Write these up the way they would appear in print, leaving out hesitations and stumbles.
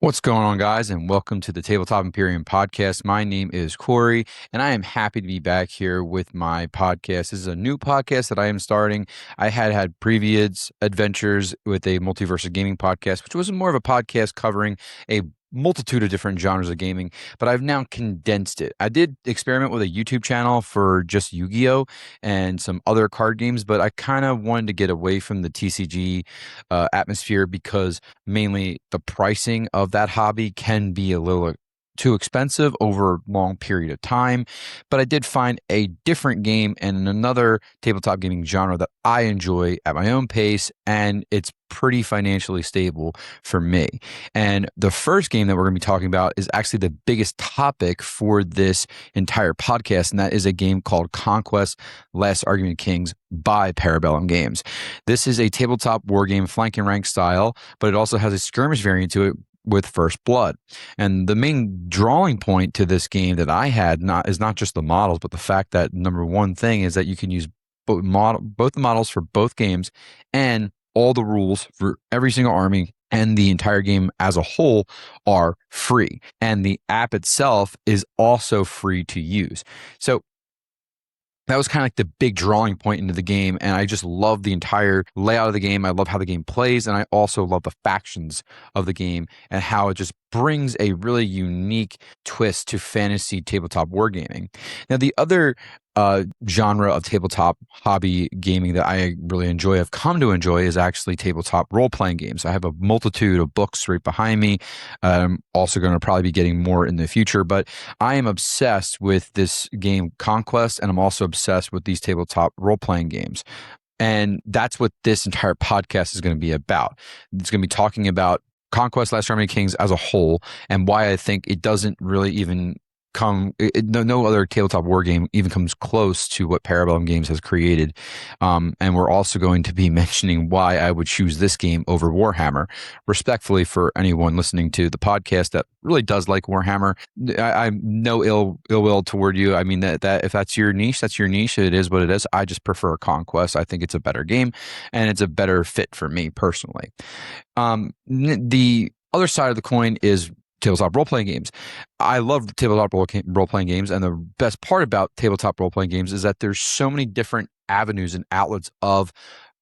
What's going on, guys, and welcome to the Tabletop Imperium podcast. My name is Corey, and I am happy to be back here with my podcast. This is a new podcast that I am starting. I had previous adventures with a multiverse of gaming podcast, which was more of a podcast covering a multitude of different genres of gaming, but I've now condensed it. I did experiment with a YouTube channel for just Yu-Gi-Oh! And some other card games, but I kind of wanted to get away from the TCG atmosphere because mainly the pricing of that hobby can be a little too expensive over a long period of time. But I did find a different game and another tabletop gaming genre that I enjoy at my own pace, and it's pretty financially stable for me. And the first game that we're going to be talking about is actually the biggest topic for this entire podcast, and that is a game called Conquest: Last Argument of Kings by Parabellum Games. This is a tabletop war game, flank and rank style, but it also has a skirmish variant to it with First Blood. And the main drawing point to this game that I had is not just the models, but the fact that number one thing is that you can use both the models for both games, and all the rules for every single army and the entire game as a whole are free. And the app itself is also free to use. So that was kind of like the big drawing point into the game. And I just love the entire layout of the game. I love how the game plays. And I also love the factions of the game and how it just brings a really unique twist to fantasy tabletop wargaming. Now, the other genre of tabletop hobby gaming that I really enjoy, I've come to enjoy, is actually tabletop role-playing games. I have a multitude of books right behind me. I'm also going to probably be getting more in the future, but I am obsessed with this game Conquest, and I'm also obsessed with these tabletop role-playing games. And that's what this entire podcast is going to be about. It's going to be talking about Conquest: Last Army of Kings as a whole, and why I think it doesn't really even no other tabletop war game even comes close to what Parabellum Games has created. And we're also going to be mentioning why I would choose this game over Warhammer. Respectfully, for anyone listening to the podcast that really does like Warhammer, I'm no ill will toward you. I mean, that if that's your niche, that's your niche. It is what it is. I just prefer Conquest. I think it's a better game, and it's a better fit for me personally. The other side of the coin is tabletop role-playing games. I love tabletop role-playing games, and the best part about tabletop role-playing games is that there's so many different avenues and outlets of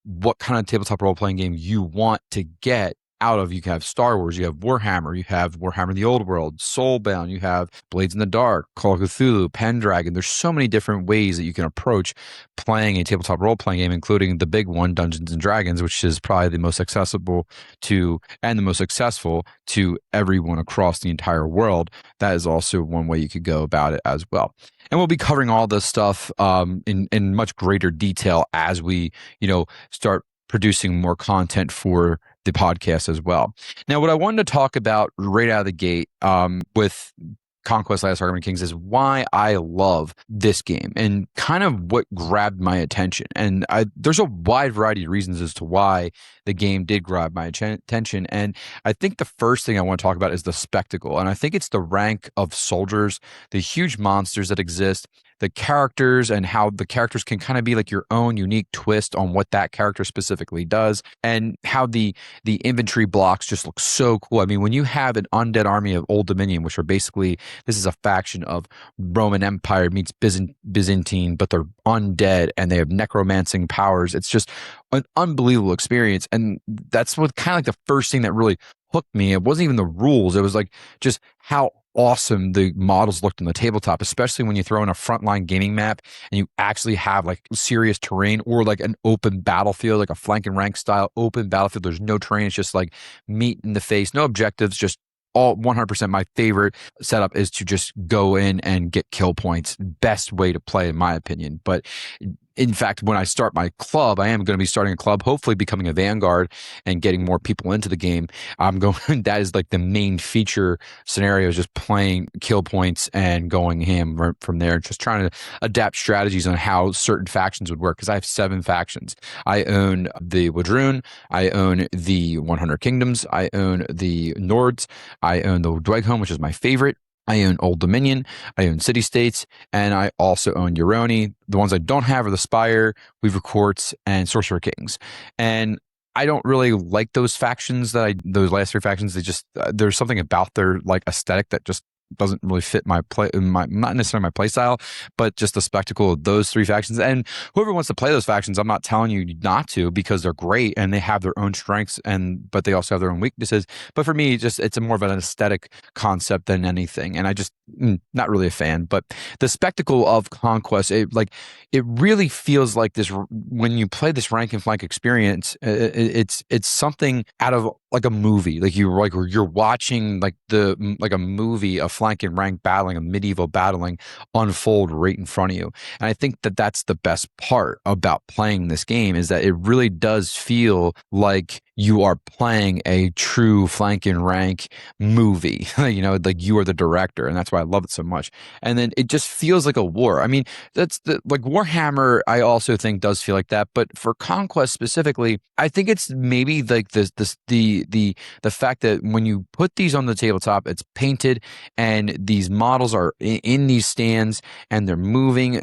what kind of tabletop role-playing game you want to get out of. You have Star Wars, you have Warhammer the Old World, Soulbound, you have Blades in the Dark, Call of Cthulhu, Pendragon. There's so many different ways that you can approach playing a tabletop role-playing game, including the big one, Dungeons and Dragons, which is probably the most accessible to and the most successful to everyone across the entire world. That is also one way you could go about it as well. And we'll be covering all this stuff in much greater detail as we, start producing more content for the podcast as well. Now, what I wanted to talk about right out of the gate with Conquest: Last Argument of Kings is why I love this game and kind of what grabbed my attention. And there's a wide variety of reasons as to why the game did grab my attention. And I think the first thing I want to talk about is the spectacle. And I think it's the rank of soldiers, the huge monsters that exist, the characters, and how the characters can kind of be like your own unique twist on what that character specifically does, and how the infantry blocks just look so cool. I mean, when you have an undead army of Old Dominion, which are basically, this is a faction of Roman Empire meets Byzantine, but they're undead and they have necromancing powers. It's just an unbelievable experience. And that's what kind of like the first thing that really hooked me. It wasn't even the rules. It was like just how awesome the models looked on the tabletop, especially when you throw in a frontline gaming map and you actually have like serious terrain, or like an open battlefield, like a flank and rank style open battlefield. There's no terrain. It's just like meat in the face, no objectives, just all 100%. My favorite setup is to just go in and get kill points. Best way to play, in my opinion. But in fact, when I start my club, I am going to be starting a club, hopefully becoming a vanguard and getting more people into the game. I'm going, that is like the main feature scenario, is just playing kill points and going ham from there, just trying to adapt strategies on how certain factions would work. Because I have 7 factions. I own the Wadroon, I own the 100 Kingdoms, I own the Nords, I own the Dweghom, which is my favorite. I own Old Dominion, I own City States, and I also own Euroni. The ones I don't have are the Spire, Weaver Courts, and Sorcerer Kings. And I don't really like those factions those last three factions. They just there's something about their like aesthetic that just doesn't really fit my play, my not necessarily my play style, but just the spectacle of those three factions. And whoever wants to play those factions, I'm not telling you not to, because they're great and they have their own strengths, and but they also have their own weaknesses. But for me, just it's a more of an aesthetic concept than anything, and I just not really a fan. But the spectacle of Conquest, it really feels like this when you play this rank and flank experience. It's something out of like a movie, like you're watching like a movie of flank and rank battling, a medieval battling unfold right in front of you. And I think that that's the best part about playing this game, is that it really does feel like you are playing a true flank and rank movie. Like you are the director, and that's why I love it so much. And then it just feels like a war. I mean, that's the like Warhammer, I also think does feel like that, but for Conquest specifically, I think it's maybe like the fact that when you put these on the tabletop, it's painted and these models are in these stands and they're moving,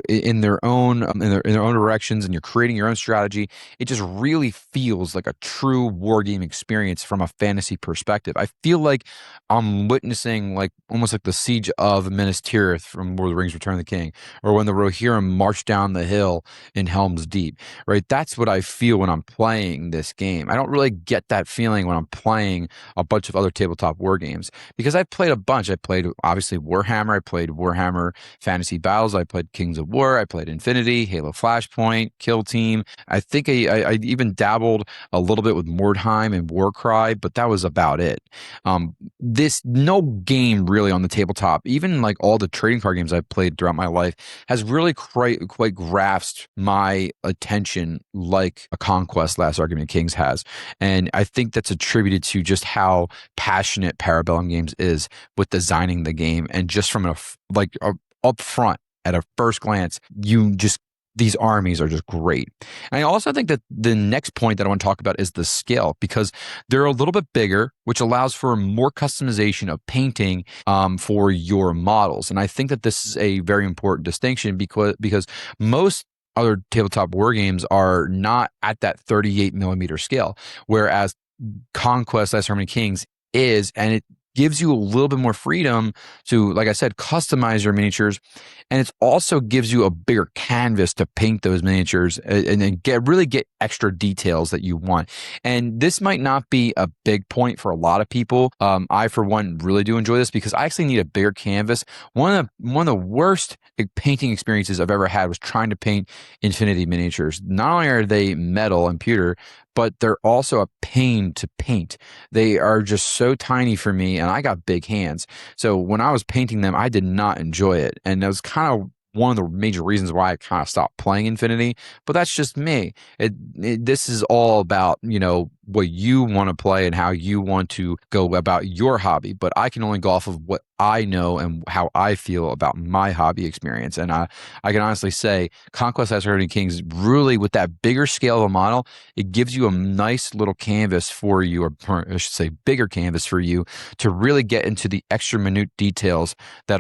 in their own in their own directions, and you're creating your own strategy. It just really feels like a true war game experience from a fantasy perspective. I feel like I'm witnessing like almost like the siege of Minas Tirith from Lord of the Rings: Return of the King, or when the Rohirrim march down the hill in Helm's Deep, right? That's what I feel when I'm playing this game. I don't really get that feeling when I'm playing a bunch of other tabletop war games, because I've played a bunch. I played obviously Warhammer, I played Warhammer Fantasy Battles, I played Kings of War, I played Infinity, Halo Flashpoint, Kill Team. I think I even dabbled a little bit with Mordheim and Warcry, but that was about it. This no game really on the tabletop, even like all the trading card games I've played throughout my life, has really quite grasped my attention like a Conquest Last Argument of Kings has. And I think that's attributed to just how passionate Parabellum Games is with designing the game, and just from up front at a first glance, you just these armies are just great. And I also think that the next point that I want to talk about is the scale, because they're a little bit bigger, which allows for more customization of painting for your models. And I think that this is a very important distinction, because most other tabletop war games are not at that 38 millimeter scale, whereas Conquest Last Harmony Kings is, and it gives you a little bit more freedom to, like I said, customize your miniatures. And it also gives you a bigger canvas to paint those miniatures and then get extra details that you want. And this might not be a big point for a lot of people. I, for one, really do enjoy this, because I actually need a bigger canvas. One of the worst painting experiences I've ever had was trying to paint Infinity miniatures. Not only are they metal and pewter, but they're also a pain to paint. They are just so tiny for me, and I got big hands. So when I was painting them, I did not enjoy it. And that was kind of one of the major reasons why I kind of stopped playing Infinity. But that's just me. This is all about, what you want to play and how you want to go about your hobby. But I can only go off of what I know and how I feel about my hobby experience. And I can honestly say Conquest Last Harmony Kings, really with that bigger scale of a model, it gives you a nice little canvas for you, or I should say bigger canvas for you, to really get into the extra minute details that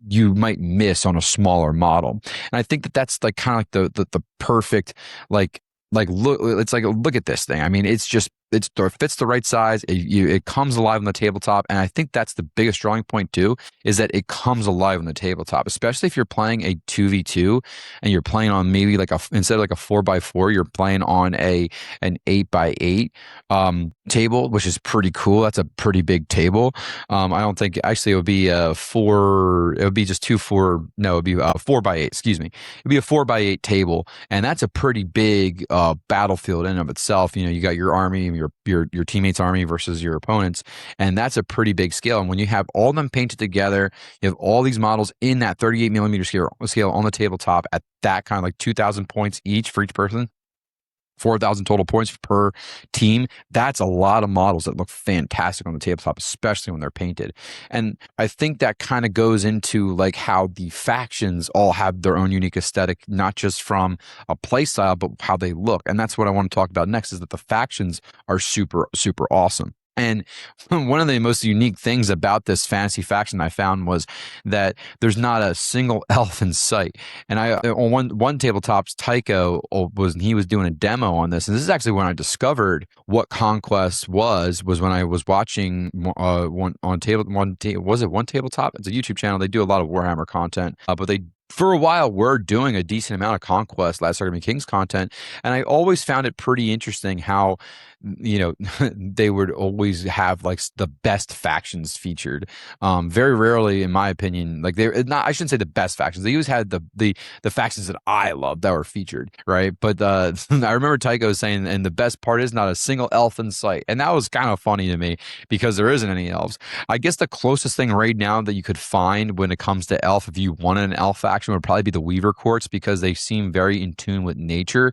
you might miss on a smaller model. And I think that that's like kind of like the perfect look at this thing. I mean, it fits the right size. It comes alive on the tabletop, and I think that's the biggest drawing point too, is that it comes alive on the tabletop. Especially if you're playing a 2v2 and you're playing on maybe instead of like a 4x4, you're playing on an 8x8 table, which is pretty cool. That's a pretty big table. I don't think actually it would be it would be just 4x8. Excuse me, it'd be a 4x8 table, and that's a pretty big battlefield in and of itself. You got your army, your teammates' army versus your opponents, and that's a pretty big scale. And when you have all of them painted together, you have all these models in that 38 millimeter scale on the tabletop at that kind of like 2,000 points each for each person. 4,000 total points per team. That's a lot of models that look fantastic on the tabletop, especially when they're painted. And I think that kind of goes into like how the factions all have their own unique aesthetic, not just from a play style, but how they look. And that's what I want to talk about next, is that the factions are super, super awesome. And one of the most unique things about this fantasy faction I found was that there's not a single elf in sight. And I on one tabletop's Tycho he was doing a demo on this, and this is actually when I discovered what Conquest was when I was watching was it One Tabletop? It's a YouTube channel. They do a lot of Warhammer content, but they for a while were doing a decent amount of Conquest, Last Army Kings content, and I always found it pretty interesting how they would always have like the best factions featured. Very rarely, in my opinion, like they're not. I shouldn't say the best factions. They always had the factions that I loved that were featured, right? But I remember Tycho saying, and the best part is not a single elf in sight, and that was kind of funny to me because there isn't any elves. I guess the closest thing right now that you could find when it comes to elf, if you wanted an elf faction, would probably be the Weaver Courts because they seem very in tune with nature.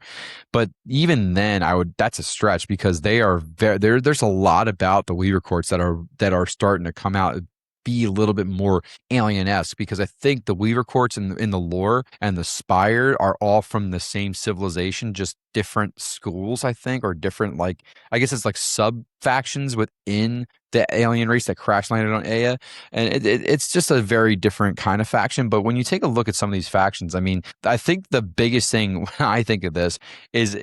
But even then, that's a stretch because they are there's a lot about the Weaver Courts that are starting to come out, be a little bit more alien-esque, because I think the Weaver Courts in the lore and the Spire are all from the same civilization, just different schools, I think, or different, like, I guess it's like sub factions within the alien race that crash landed on Aya. And it's just a very different kind of faction. But when you take a look at some of these factions, I mean, I think the biggest thing when I think of this is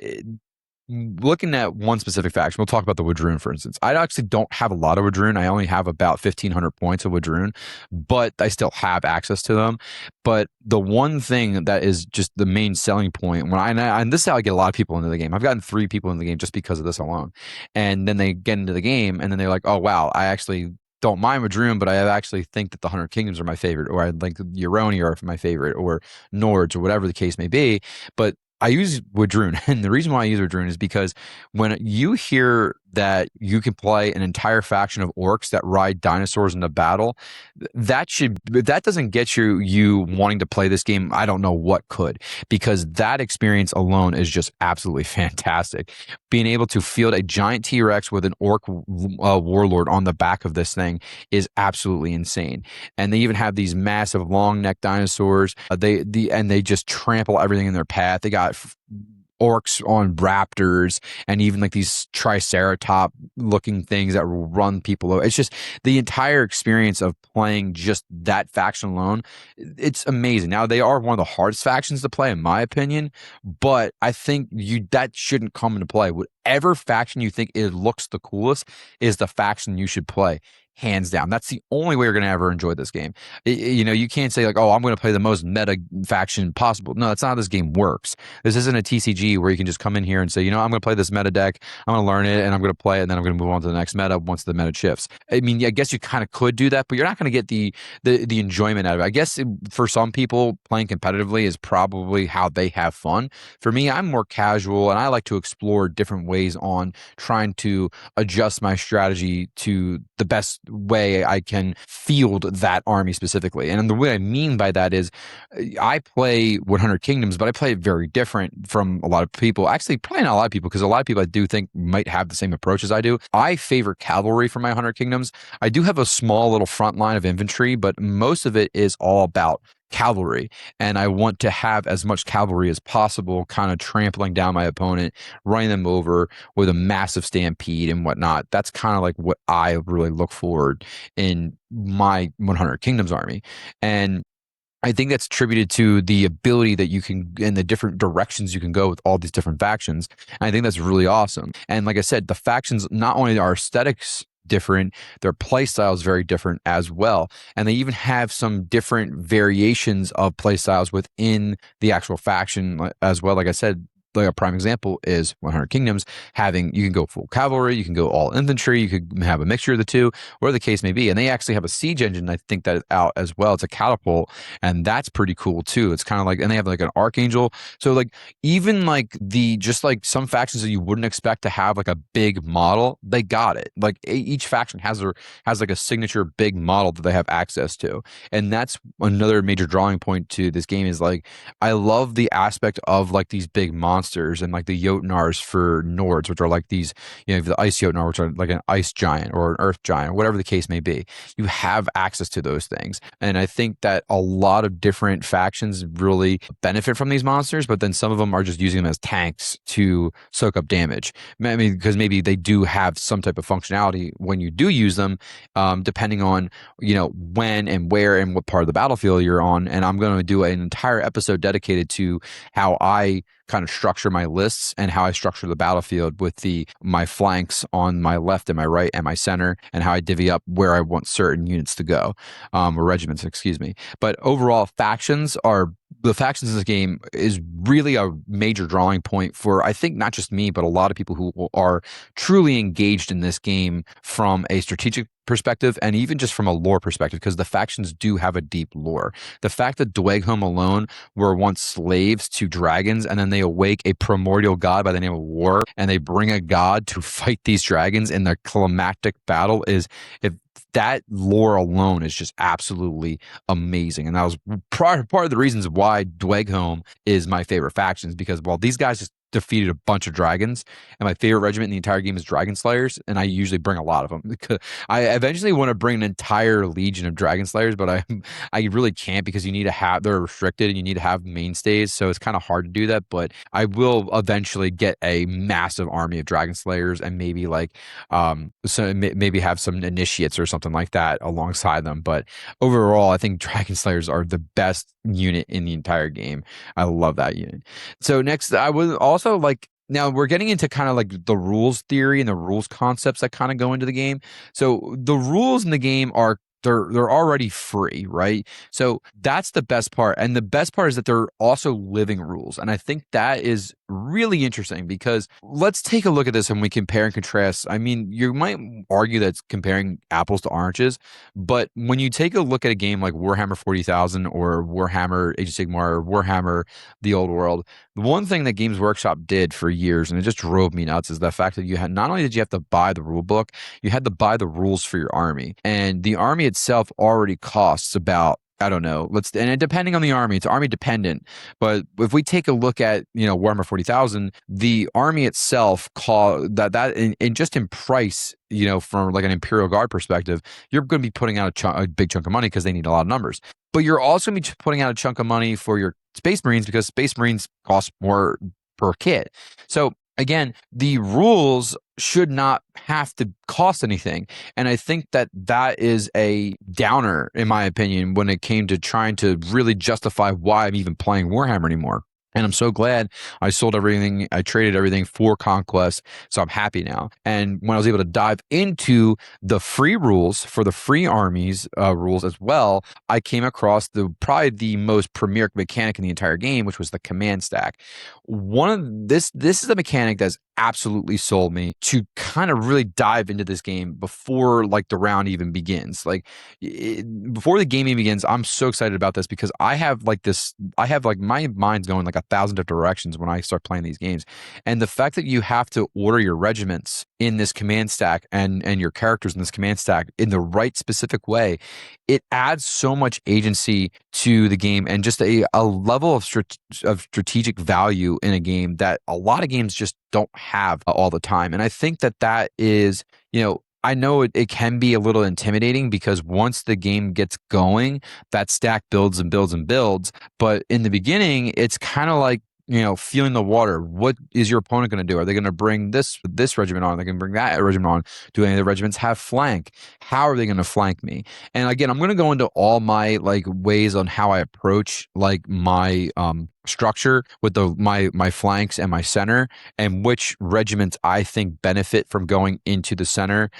looking at one specific faction. We'll talk about the Wadroon, for instance. I actually don't have a lot of Wadroon. I only have about 1,500 points of Wadroon, but I still have access to them. But the one thing that is just the main selling point, and this is how I get a lot of people into the game. I've gotten 3 people in the game just because of this alone. And then they get into the game and then they're like, oh, wow, I actually don't mind Wadroon, but I actually think that the 100 Kingdoms are my favorite, or I think Euroni are my favorite, or Nords, or whatever the case may be. But I use Wadroon, and the reason why I use Wadroon is because when you hear that you can play an entire faction of orcs that ride dinosaurs into battle, that doesn't get you wanting to play this game. I don't know what could, because that experience alone is just absolutely fantastic. Being able to field a giant T-Rex with an orc warlord on the back of this thing is absolutely insane. And they even have these massive long neck dinosaurs. They just trample everything in their path. They got orcs on raptors, and even like these triceratop looking things that will run people over. It's just the entire experience of playing just that faction alone. It's amazing. Now, they are one of the hardest factions to play, in my opinion, but I think that shouldn't come into play. Whatever faction you think it looks the coolest is the faction you should play. Hands down. That's the only way you're going to ever enjoy this game. You can't say like, oh, I'm going to play the most meta faction possible. No, that's not how this game works. This isn't a TCG where you can just come in here and say, I'm going to play this meta deck, I'm going to learn it, and I'm going to play it, and then I'm going to move on to the next meta once the meta shifts. I mean, I guess you kind of could do that, but you're not going to get the enjoyment out of it. I guess for some people, playing competitively is probably how they have fun. For me, I'm more casual, and I like to explore different ways on trying to adjust my strategy to the best way I can field that army specifically. And the way I mean by that is I play 100 Kingdoms, but I play it very different from a lot of people. Actually, probably not a lot of people, because a lot of people I do think might have the same approach as I do. I favor cavalry for my 100 Kingdoms. I do have a small little front line of infantry, but most of it is all about cavalry, and I want to have as much cavalry as possible, kind of trampling down my opponent, running them over with a massive stampede and whatnot. That's kind of like what I really look forward in my 100 Kingdoms army. And I think that's attributed to the ability that you can, in the different directions you can go with all these different factions. And I think that's really awesome. And like I said, the factions, not only are aesthetics different, their play style is very different as well. And they even have some different variations of play styles within the actual faction as well. Like I said, like a prime example is 100 Kingdoms you can go full cavalry, you can go all infantry, you could have a mixture of the two, whatever the case may be. And they actually have a siege engine, I think, that is out as well. It's a catapult, and that's pretty cool too. It's kind of like, and they have like an archangel. So like, even like just like some factions that you wouldn't expect to have like a big model, they got it. Like each faction has like a signature big model that they have access to. And that's another major drawing point to this game, is like, I love the aspect of like these big monsters monsters and like the Jotunnars for Nords, which are like these, the Ice Jotnar, which are like an ice giant or an earth giant, or whatever the case may be. You have access to those things. And I think that a lot of different factions really benefit from these monsters, but then some of them are just using them as tanks to soak up damage. I mean, because maybe they do have some type of functionality when you do use them, depending on, when and where and what part of the battlefield you're on. And I'm going to do an entire episode dedicated to how I kind of structure my lists and how I structure the battlefield with my flanks on my left and my right and my center, and how I divvy up where I want certain units to go, or regiments, excuse me. But overall, the factions in this game is really a major drawing point for, I think, not just me, but a lot of people who are truly engaged in this game from a strategic perspective and even just from a lore perspective, because the factions do have a deep lore. The fact that Dweghom alone were once slaves to dragons, and then they awake a primordial god by the name of War, and they bring a god to fight these dragons in their climactic battle if that lore alone is just absolutely amazing. And that was part of the reasons why Dweghom is my favorite factions, because while these guys just defeated a bunch of dragons, and my favorite regiment in the entire game is Dragon Slayers, and I usually bring a lot of them. Because I eventually want to bring an entire legion of Dragon Slayers, but I really can't, because they're restricted and you need to have mainstays, so it's kind of hard to do that. But I will eventually get a massive army of Dragon Slayers, and maybe maybe have some initiates or something like that alongside them. But overall, I think Dragon Slayers are the best unit in the entire game. I love that unit. So next, I would also now we're getting into kind of like the rules theory and the rules concepts that kind of go into the game. So the rules in the game are they're already free, right? So that's the best part. And the best part is that they're also living rules. And I think that is really interesting, because let's take a look at this and we compare and contrast. I mean, you might argue that it's comparing apples to oranges, but when you take a look at a game like Warhammer 40,000 or Warhammer Age of Sigmar or Warhammer The Old World, the one thing that Games Workshop did for years, and it just drove me nuts, is the fact that not only did you have to buy the rule book, you had to buy the rules for your army. And the army itself already costs about, I don't know, and depending on the army, it's army dependent. But if we take a look at, Warhammer 40,000, the army itself just in price, from like an Imperial Guard perspective, you're going to be putting out a big chunk of money because they need a lot of numbers. But you're also going to be putting out a chunk of money for your Space Marines, because Space Marines cost more per kit. So again, the rules should not have to cost anything. And I think that is a downer, in my opinion, when it came to trying to really justify why I'm even playing Warhammer anymore. And I'm so glad I sold everything. I traded everything for Conquest. So I'm happy now. And when I was able to dive into the free rules for the free armies rules as well, I came across probably the most premier mechanic in the entire game, which was the command stack. This is a mechanic that's absolutely sold me to kind of really dive into this game before like the round even begins. Before the game even begins, I'm so excited about this, because I have my mind's going like 1,000 different directions when I start playing these games. And the fact that you have to order your regiments in this command stack and your characters in this command stack in the right specific way, it adds so much agency to the game, and just a level of strategic value in a game that a lot of games just don't have all the time. And I think that is, I know it can be a little intimidating, because once the game gets going, that stack builds and builds and builds. But in the beginning, it's kind of like, feeling the water. What is your opponent going to do? Are they going to bring this regiment on? Are they going to bring that regiment on? Do any of the regiments have flank? How are they going to flank me? And again, I'm going to go into all my ways on how I approach my structure with my flanks and my center, and which regiments I think benefit from going into the center,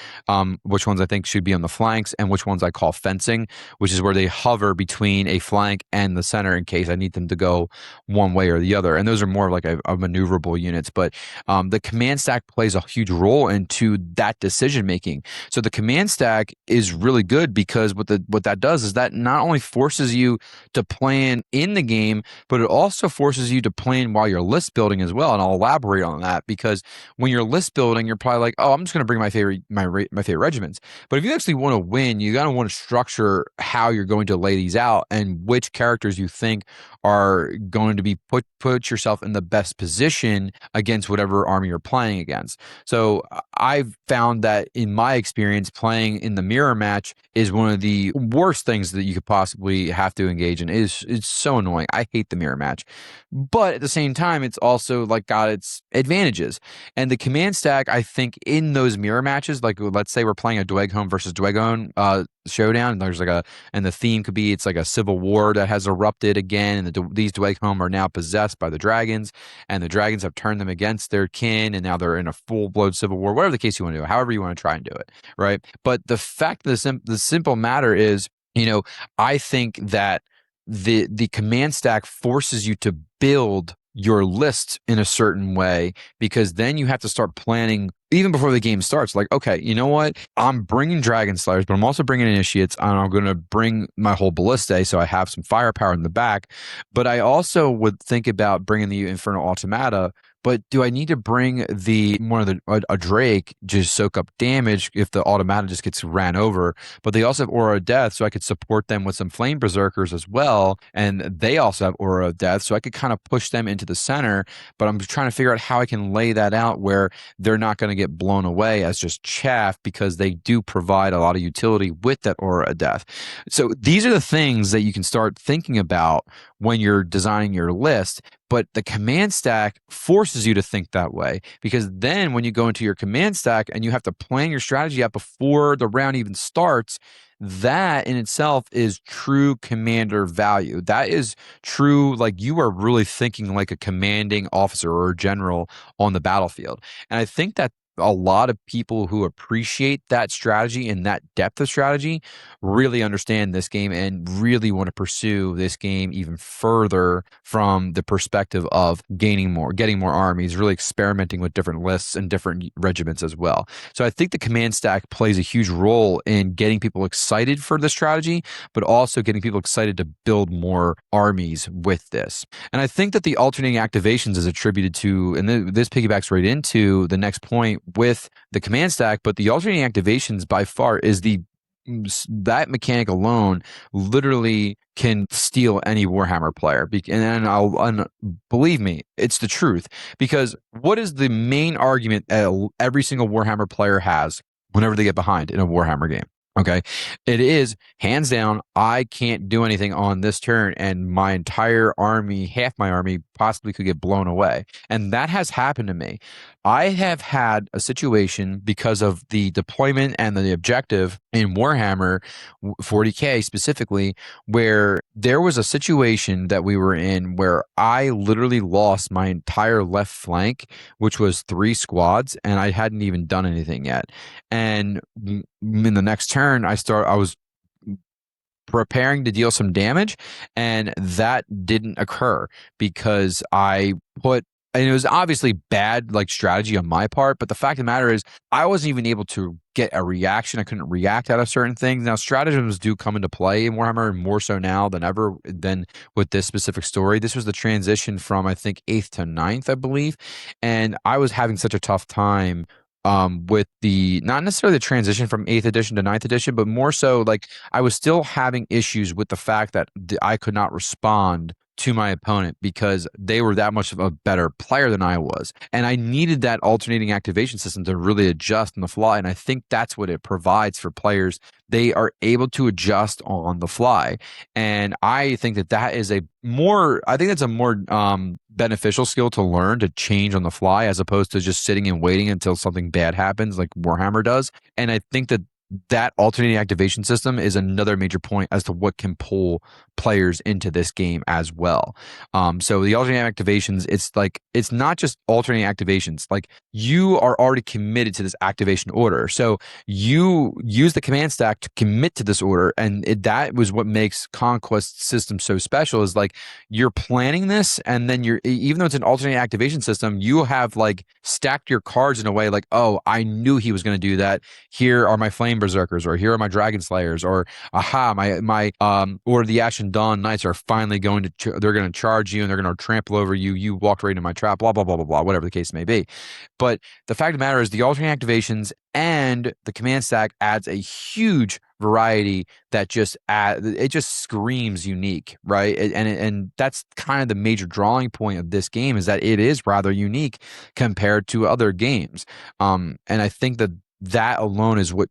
which ones I think should be on the flanks, and which ones I call fencing, which is where they hover between a flank and the center in case I need them to go one way or the other. And those are more like a maneuverable units. But the command stack plays a huge role into that decision making. So the command stack is really good, because what that does is that not only forces you to plan in the game, but it also also forces you to plan while you're list building as well. And I'll elaborate on that, because when you're list building, you're probably like, oh, I'm just going to bring my favorite regiments. But if you actually want to win, you got to want to structure how you're going to lay these out and which characters you think are going to be put yourself in the best position against whatever army you're playing against. So I've found that in my experience, playing in the mirror match is one of the worst things that you could possibly have to engage in. It's so annoying. I hate the mirror match, but at the same time, it's also like got its advantages. And the command stack, I think, in those mirror matches, like let's say we're playing a Dweghome versus Dweghome showdown, and there's and the theme could be it's like a civil war that has erupted again, and these Dweghome are now possessed by the dragons, and the dragons have turned them against their kin, and now they're in a full-blown civil war. Whatever the case you want to do, however you want to try and do it, right? But the fact of the simple matter is, I think that the command stack forces you to build your list in a certain way, because then you have to start planning even before the game starts. Like, okay, you know what? I'm bringing Dragon Slayers, but I'm also bringing Initiates, and I'm going to bring my whole Ballistae, so I have some firepower in the back. But I also would think about bringing the Infernal Automata. But do I need to bring a Drake just soak up damage if the Automata just gets ran over? But they also have Aura of Death, so I could support them with some Flame Berserkers as well. And they also have Aura of Death, so I could kind of push them into the center. But I'm trying to figure out how I can lay that out where they're not going to get blown away as just chaff, because they do provide a lot of utility with that Aura of Death. So these are the things that you can start thinking about when you're designing your list. But the command stack forces you to think that way, because then when you go into your command stack and you have to plan your strategy out before the round even starts, that in itself is true commander value. That is true, like you are really thinking like a commanding officer or general on the battlefield. And I think that a lot of people who appreciate that strategy and that depth of strategy really understand this game and really want to pursue this game even further from the perspective of getting more armies, really experimenting with different lists and different regiments as well. So I think the command stack plays a huge role in getting people excited for the strategy, but also getting people excited to build more armies with this. And I think that the alternating activations is attributed to, and this piggybacks right into the next point with the command stack, but the alternating activations by far is that mechanic alone literally can steal any Warhammer player. And believe me, it's the truth, because what is the main argument every single Warhammer player has whenever they get behind in a Warhammer game? Okay, it is hands down, I can't do anything on this turn, and my entire army, half my army, possibly could get blown away. And that has happened to me. I have had a situation because of the deployment and the objective in Warhammer 40K specifically, where there was a situation that we were in where I literally lost my entire left flank, which was 3 squads, and I hadn't even done anything yet. And in the next turn, I was preparing to deal some damage, and that didn't occur because and it was obviously bad like strategy on my part, but the fact of the matter is I wasn't even able to get a reaction. I couldn't react out of certain things. Now, stratagems do come into play in Warhammer, more so now than ever than with this specific story. This was the transition from, I think, 8th to 9th, I believe, and I was having such a tough time with not necessarily the transition from 8th edition to 9th edition, but more so like I was still having issues with the fact that I could not respond to my opponent because they were that much of a better player than I was. And I needed that alternating activation system to really adjust on the fly. And I think that's what it provides for players. They are able to adjust on the fly. And I think that is a more beneficial skill to learn, to change on the fly, as opposed to just sitting and waiting until something bad happens like Warhammer does. And I think that alternating activation system is another major point as to what can pull players into this game as well. So the alternating activations, it's not just alternating activations. Like, you are already committed to this activation order. So you use the command stack to commit to this order. And that was what makes Conquest system so special, is like you're planning this, and then even though it's an alternating activation system, you have like stacked your cards in a way like, oh, I knew he was going to do that. Here are my flame Berserkers, or here are my Dragon Slayers, or aha, my or the Ashen Dawn Knights are finally going to they're going to charge you and they're going to trample over you. You walked right into my trap. Blah blah blah blah blah. Whatever the case may be. But the fact of the matter is, the alternate activations and the command stack adds a huge variety that it just screams unique, right? And that's kind of the major drawing point of this game, is that it is rather unique compared to other games. And I think that alone is what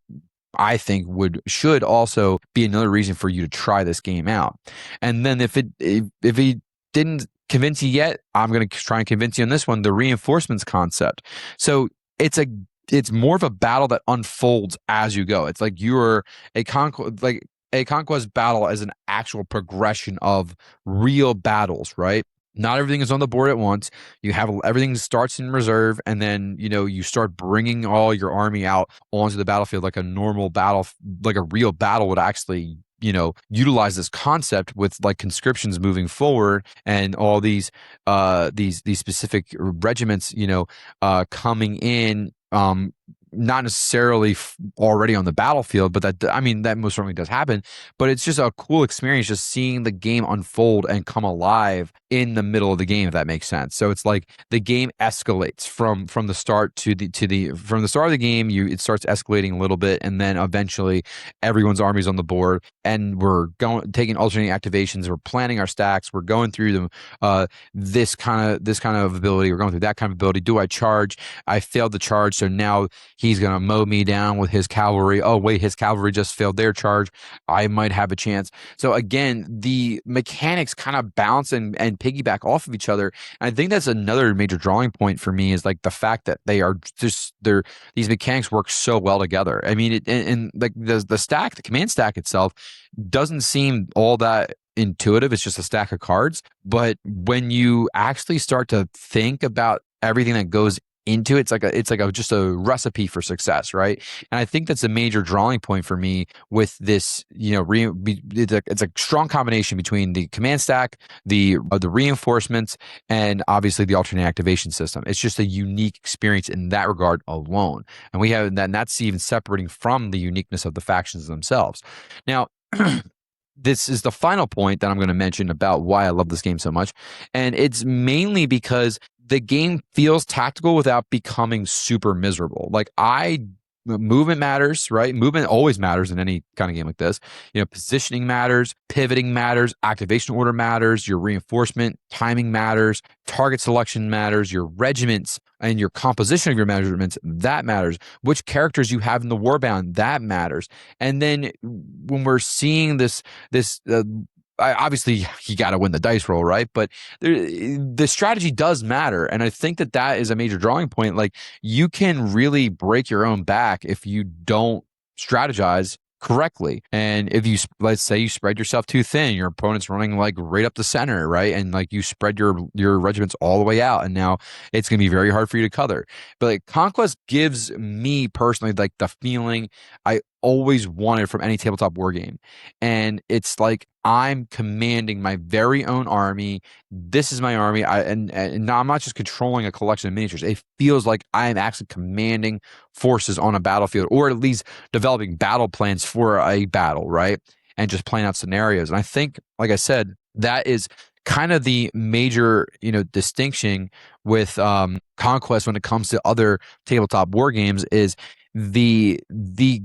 I think should also be another reason for you to try this game out. And then if he didn't convince you yet, I'm going to try and convince you on this one, the reinforcements concept. So it's more of a battle that unfolds as you go. It's like you're a conquest battle as an actual progression of real battles, right? Not everything is on the board at once. You have everything starts in reserve, and then you start bringing all your army out onto the battlefield like a normal battle, like a real battle would actually utilize this concept, with like conscriptions moving forward and all these specific regiments coming in, not necessarily already on the battlefield, but that most certainly does happen. But it's just a cool experience, just seeing the game unfold and come alive in the middle of the game, if that makes sense. So it's like the game escalates from the start from the start of the game. It starts escalating a little bit, and then eventually everyone's army's on the board, and we're taking alternating activations. We're planning our stacks. We're going through them. This kind of ability. We're going through that kind of ability. Do I charge? I failed the charge, so now he's going to mow me down with his cavalry. Oh, wait, his cavalry just failed their charge. I might have a chance. So again, the mechanics kind of bounce and piggyback off of each other. And I think that's another major drawing point for me, is like the fact that these mechanics work so well together. I mean, like the command stack itself doesn't seem all that intuitive. It's just a stack of cards. But when you actually start to think about everything that goes into it, it's like just a recipe for success, right? And I think that's a major drawing point for me with this. It's a strong combination between the command stack, the reinforcements, and obviously the alternate activation system. It's just a unique experience in that regard alone, and that's even separating from the uniqueness of the factions themselves. Now, this is the final point that I'm going to mention about why I love this game so much, and it's mainly because the game feels tactical without becoming super miserable. Movement matters, right? Movement always matters in any kind of game like this. Positioning matters, pivoting matters, activation order matters, your reinforcement timing matters, target selection matters, your regiments and your composition of your measurements, that matters. Which characters you have in the warbound, that matters. And then when we're seeing this obviously you got to win the dice roll, right? But the strategy does matter, and I think that is a major drawing point. Like, you can really break your own back if you don't strategize correctly. And if let's say you spread yourself too thin, your opponent's running like right up the center, right? And like you spread your regiments all the way out, and now it's going to be very hard for you to cover. But like, Conquest gives me personally like the feeling I always wanted from any tabletop war game. And it's like I'm commanding my very own army. This is my army. And I'm not just controlling a collection of miniatures. It feels like I'm actually commanding forces on a battlefield, or at least developing battle plans for a battle, right? And just playing out scenarios. And I think, like I said, that is kind of the major, distinction with Conquest when it comes to other tabletop war games, is the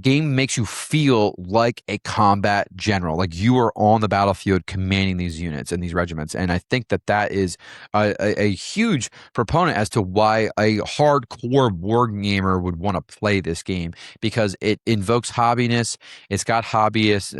game makes you feel like a combat general, like you are on the battlefield commanding these units and these regiments. And I think that is a huge proponent as to why a hardcore war gamer would want to play this game, because it invokes hobbiness. It's got hobbyist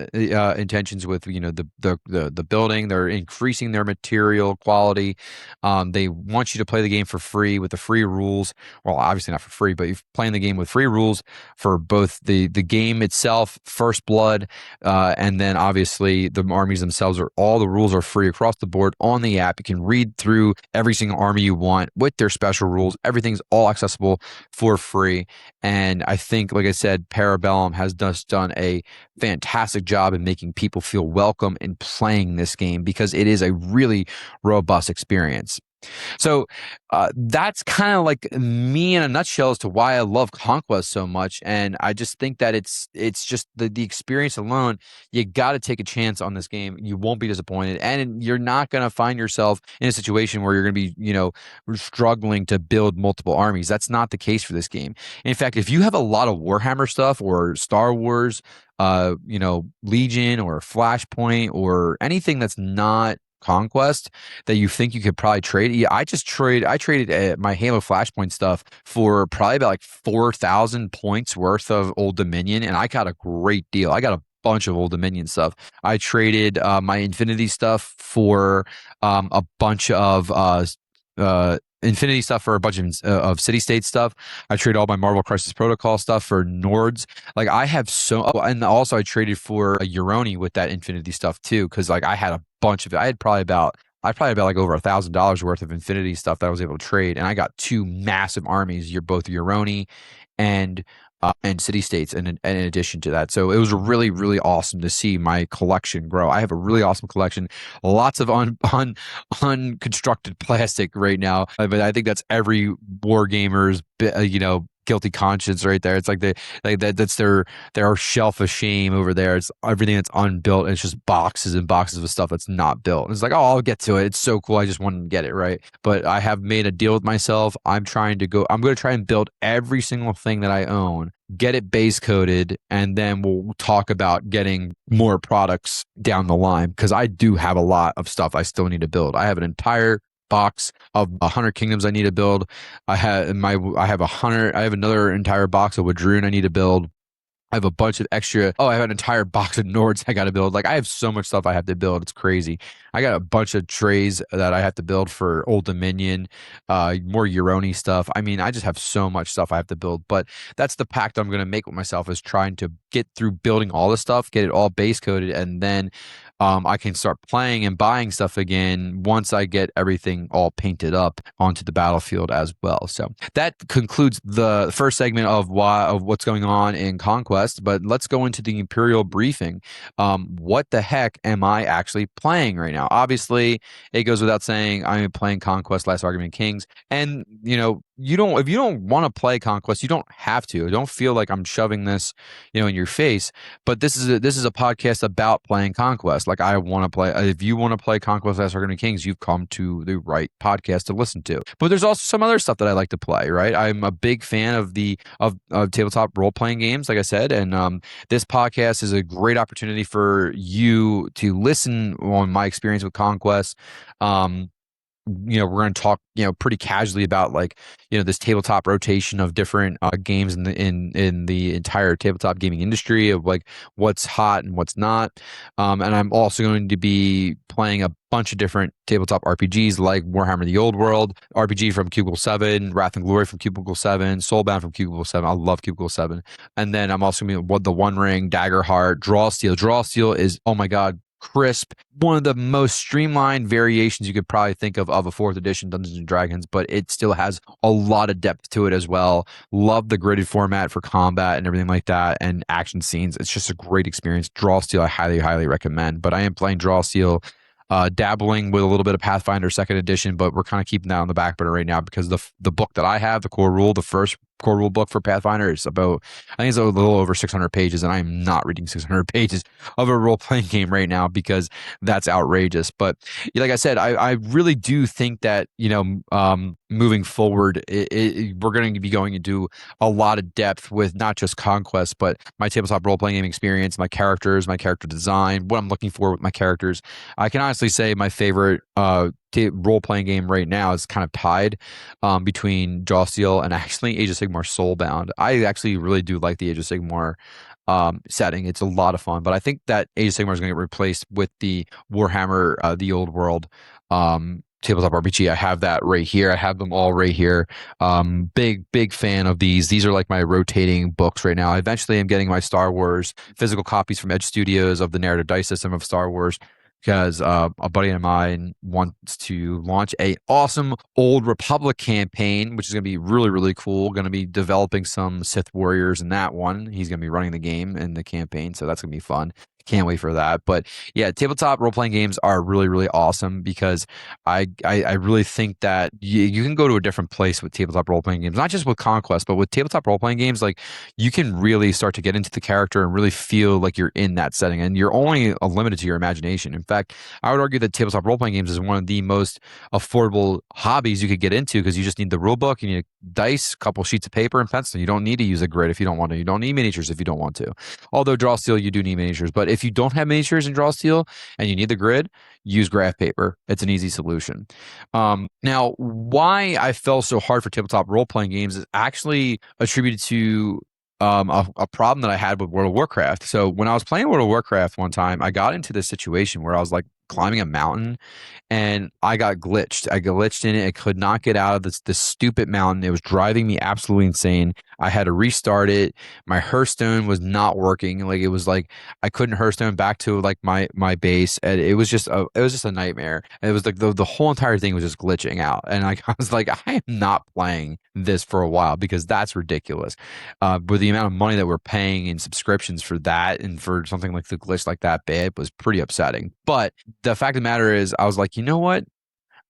intentions with the building. They're increasing their material quality. They want you to play the game for free with the free rules. Well, obviously not for free, but you're playing the game with free rules for both the game itself, First Blood, and then obviously the armies themselves. All the rules are free across the board on the app. You can read through every single army you want with their special rules. Everything's all accessible for free. And I think, like I said, Parabellum has just done a fantastic job in making people feel welcome in playing this game, because it is a really robust experience. So that's kind of like me in a nutshell as to why I love Conquest so much, and I just think that it's just the experience alone. You got to take a chance on this game. You won't be disappointed, and you're not going to find yourself in a situation where you're going to be, struggling to build multiple armies. That's not the case for this game. In fact, if you have a lot of Warhammer stuff or Star Wars, Legion or Flashpoint or anything that's not Conquest that you think you could probably trade. Yeah, I traded my Halo Flashpoint stuff for probably about like 4,000 points worth of Old Dominion, and I got a great deal. I got a bunch of Old Dominion stuff. I traded my Infinity stuff for a bunch of Infinity stuff for a bunch of City State stuff. I traded all my Marvel Crisis Protocol stuff for Nords. Like I have and also I traded for a Euroni with that Infinity stuff too, because like I had a bunch of it. I probably about like over $1,000 worth of Infinity stuff that I was able to trade, and I got two massive armies. You're both Euroni and city states, and in addition to that, so it was really really awesome to see my collection grow. I have a really awesome collection, lots of unconstructed plastic right now, but I think that's every war gamer's guilty conscience right there. It's like that's their shelf of shame over there. It's everything that's unbuilt, and it's just boxes and boxes of stuff that's not built. And it's like, oh, I'll get to it. It's so cool. I just want to get it right. But I have made a deal with myself. I'm going to try and build every single thing that I own, get it base coated, and then we'll talk about getting more products down the line, because I do have a lot of stuff I still need to build. I have an entire box of 100 kingdoms I need to build. I have another entire box of Wadroon I need to build. I have a bunch of extra. Oh, I have an entire box of Nords I got to build. Like I have so much stuff I have to build. It's crazy. I got a bunch of trays that I have to build for Old Dominion, more Euroni stuff. I mean, I just have so much stuff I have to build. But that's the pact I'm going to make with myself, is trying to get through building all this stuff, get it all base coded, and then I can start playing and buying stuff again once I get everything all painted up onto the battlefield as well. So that concludes the first segment of what's going on in Conquest. But let's go into the Imperial briefing. What the heck am I actually playing right now? Obviously, it goes without saying I'm playing Conquest: Last Argument Kings, and if you don't want to play Conquest, you don't have to. Don't feel like I'm shoving this, in your face. But this is a podcast about playing Conquest. Like I want to play. If you want to play Conquest: Last Argument Kings, you've come to the right podcast to listen to. But there's also some other stuff that I like to play. Right, I'm a big fan of of tabletop role playing games, like I said, and this podcast is a great opportunity for you to listen on my experience with Conquest. We're going to talk, pretty casually about like, this tabletop rotation of different games in the entire tabletop gaming industry, of like what's hot and what's not. And I'm also going to be playing a bunch of different tabletop RPGs like Warhammer: The Old World RPG from Cubicle 7, Wrath and Glory from Cubicle 7, Soulbound from Cubicle 7. I love Cubicle 7. And then I'm also going to be the One Ring, Daggerheart, Draw Steel. Draw Steel is, oh my God, crisp, one of the most streamlined variations you could probably think of a fourth edition Dungeons and Dragons, but it still has a lot of depth to it as well. Love the gridded format for combat and everything like that, and action scenes. It's just a great experience. Draw Steel I highly, highly recommend. But I am playing Draw Steel, dabbling with a little bit of Pathfinder second edition, but we're kind of keeping that on the back burner right now, because the book that I have, the first core rule book for Pathfinder, is about, I think it's a little over 600 pages, and I'm not reading 600 pages of a role playing game right now, because that's outrageous. But like I said, I really do think that moving forward, we're going to be going into a lot of depth with not just Conquest, but my tabletop role playing game experience, my characters, my character design, what I'm looking for with my characters. I can honestly say my favorite role-playing game right now is kind of tied between Draw Steel and actually Age of Sigmar Soulbound. I actually really do like the Age of Sigmar setting. It's a lot of fun, but I think that Age of Sigmar is going to get replaced with the Warhammer The Old World tabletop RPG. I have that right here. I have them all right here. Big fan of these. These are like my rotating books right now. I eventually am getting my Star Wars physical copies from Edge Studios of the narrative dice system of Star Wars, because a buddy of mine wants to launch a awesome Old Republic campaign, which is going to be really, really cool. Going to be developing some Sith warriors in that one. He's going to be running the game and the campaign, so that's going to be fun. Can't wait for that. But yeah, tabletop role playing games are really, really awesome because I really think that you can go to a different place with tabletop role playing games, not just with Conquest, but with tabletop role playing games. Like you can really start to get into the character and really feel like you're in that setting, and you're only limited to your imagination. In fact, I would argue that tabletop role playing games is one of the most affordable hobbies you could get into because you just need the rule book, you need dice, a couple sheets of paper, and pencil. You don't need to use a grid if you don't want to. You don't need miniatures if you don't want to. Although draw steel, you do need miniatures. But if you don't have miniatures in draw steel and you need the grid, use graph paper. It's an easy solution. Now, why I fell so hard for tabletop role playing games is actually attributed to a problem that I had with World of Warcraft. So when I was playing World of Warcraft one time, I got into this situation where I was like climbing a mountain and I got glitched. I glitched in it. I could not get out of this stupid mountain. It was driving me absolutely insane. I had to restart it. My Hearthstone was not working. Like it was like I couldn't Hearthstone back to like my base, and it was just a nightmare. And it was like the whole entire thing was just glitching out, and like I was like I am not playing this for a while because that's ridiculous. But the amount of money that we're paying in subscriptions for that and for something like the glitch like that bad was pretty upsetting. But the fact of the matter is, I was like, you know what?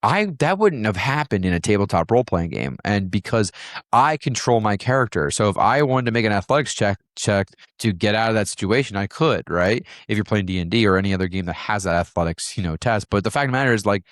That wouldn't have happened in a tabletop role playing game, and because I control my character. So if I wanted to make an athletics check to get out of that situation, I could, right? If you're playing D&D or any other game that has that athletics, test. But the fact of the matter is, like,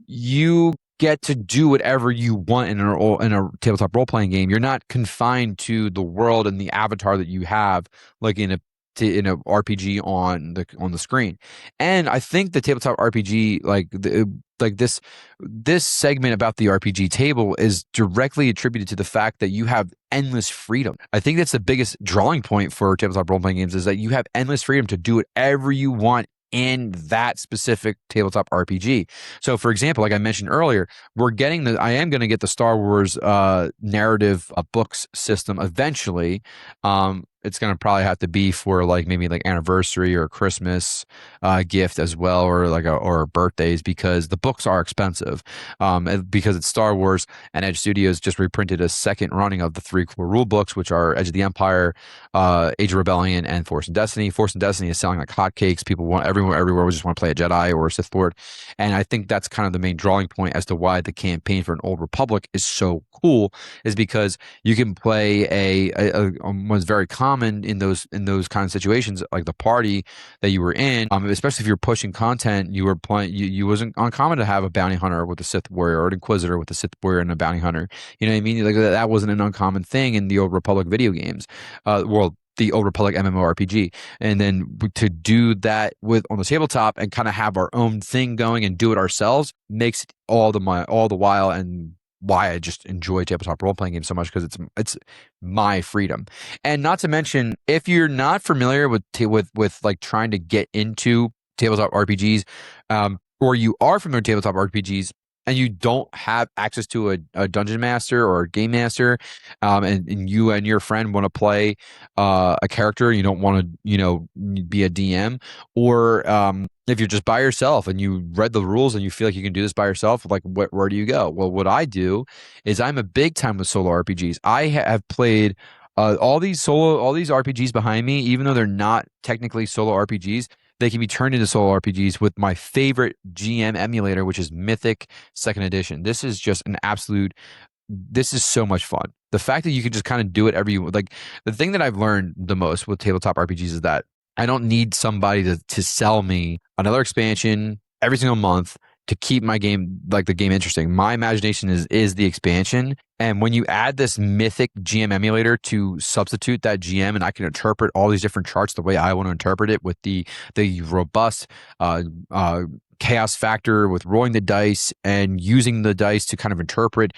you get to do whatever you want in a tabletop role playing game. You're not confined to the world and the avatar that you have, like in a RPG on the screen. And I think the tabletop RPG, like this segment about the RPG table is directly attributed to the fact that you have endless freedom. I think that's the biggest drawing point for tabletop role playing games is that you have endless freedom to do whatever you want in that specific tabletop RPG. So, for example, like I mentioned earlier, I am going to get the Star Wars narrative books system eventually. It's going to probably have to be for like maybe like anniversary or Christmas gift as well, or birthdays, because the books are expensive. Because it's Star Wars, and Edge Studios just reprinted a second running of the three core rule books, which are Edge of the Empire, Age of Rebellion, and Force and Destiny. Force and Destiny is selling like hotcakes. People want everywhere. We just want to play a Jedi or a Sith Lord, and I think that's kind of the main drawing point as to why the campaign for an Old Republic is so cool, is because you can play what's very common in those kind of situations, like the party that you were in, especially if you're pushing content. You were playing. You wasn't uncommon to have a bounty hunter with a Sith warrior, or an Inquisitor with a Sith warrior and a bounty hunter. You know what I mean? Like that wasn't an uncommon thing in the Old Republic video games. The Old Republic MMORPG, and then to do that on the tabletop and kind of have our own thing going and do it ourselves makes it all the while, and why I just enjoy tabletop role playing games so much, because it's my freedom. And not to mention, if you're not familiar with like trying to get into tabletop RPGs, or you are familiar with tabletop RPGs and you don't have access to a dungeon master or a game master, and you and your friend want to play a character, you don't want to be a DM, or if you're just by yourself and you read the rules and you feel like you can do this by yourself, like where do you go? Well, what I do is I'm a big time with solo RPGs. I have played all these RPGs behind me, even though they're not technically solo RPGs. They can be turned into solo RPGs with my favorite GM emulator, which is Mythic Second Edition. This is just this is so much fun. The fact that you can just kind of do it like, the thing that I've learned the most with tabletop RPGs is that I don't need somebody to sell me another expansion every single month to keep my game, like the game, interesting. My imagination is the expansion. And when you add this Mythic GM emulator to substitute that GM, and I can interpret all these different charts the way I want to interpret it, with the robust chaos factor, with rolling the dice and using the dice to kind of interpret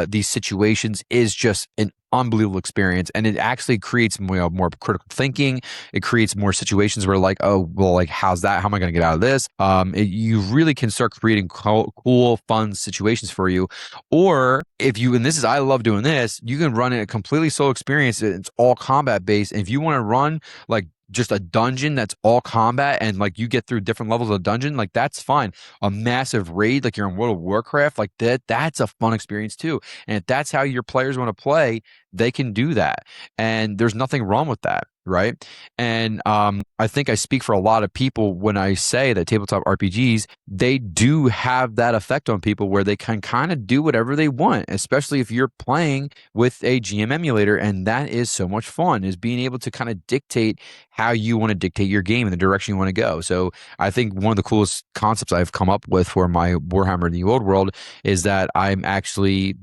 these situations, is just an unbelievable experience. And it actually creates more critical thinking. It creates more situations where, like, oh, well, like, how's that? How am I going to get out of this? You really can start creating cool, fun situations for you. Or if you, and I love doing this, you can run a completely solo experience. It's all combat based. And if you want to run like just a dungeon that's all combat, and like you get through different levels of dungeon, like that's fine. A massive raid, like you're in World of Warcraft, like that's a fun experience too. And if that's how your players want to play, they can do that. And there's nothing wrong with that. Right. And I think I speak for a lot of people when I say that tabletop RPGs, they do have that effect on people where they can kind of do whatever they want, especially if you're playing with a GM emulator. And that is so much fun, is being able to kind of dictate how you want to dictate your game and the direction you want to go. So I think one of the coolest concepts I've come up with for my Warhammer in the Old World is that I'm actually